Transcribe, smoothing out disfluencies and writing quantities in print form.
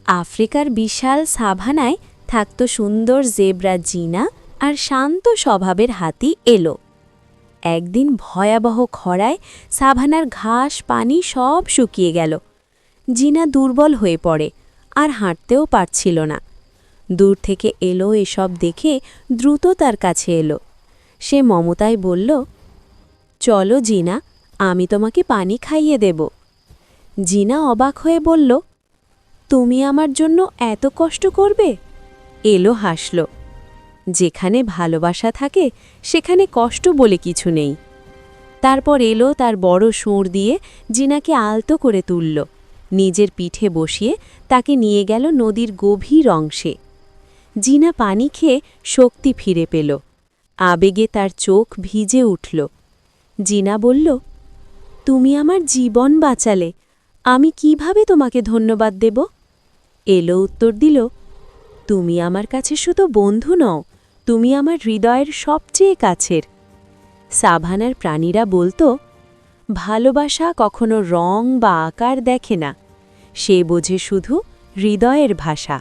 আফ্রিকার বিশাল সাভানায় থাকত সুন্দর জেব্রা জিনা আর শান্ত স্বভাবের হাতি এলো। একদিন ভয়াবহ খরায় সাভানার ঘাস পানি সব শুকিয়ে গেল। জিনা দুর্বল হয়ে পড়ে আর হাঁটতেও পারছিল না। দূর থেকে এলো এসব দেখে দ্রুত তার কাছে এলো। সে মমতায় বলল, চলো জিনা, আমি তোমাকে পানি খাইয়ে দেব। জিনা অবাক হয়ে বলল, তুমি আমার জন্য এত কষ্ট করবে? এলো হাসল, যেখানে ভালোবাসা থাকে সেখানে কষ্ট বলে কিছু নেই। তারপর এলো তার বড় সুঁড় দিয়ে জিনাকে আলতো করে তুলল, নিজের পিঠে বসিয়ে তাকে নিয়ে গেল নদীর গভীর অংশে। জিনা পানি খেয়ে শক্তি ফিরে পেল, আবেগে তার চোখ ভিজে উঠল। জিনা বলল, তুমি আমার জীবন বাঁচালে, আমি কিভাবে তোমাকে ধন্যবাদ দেব? এলো উত্তর দিল, তুমি আমার কাছে শুধু বন্ধু নও, তুমি আমার হৃদয়ের সবচেয়ে কাছের। সাভানার প্রাণীরা বলতো, ভালোবাসা কখনো রং বা আকার দেখে না, সে বোঝে শুধু হৃদয়ের ভাষা।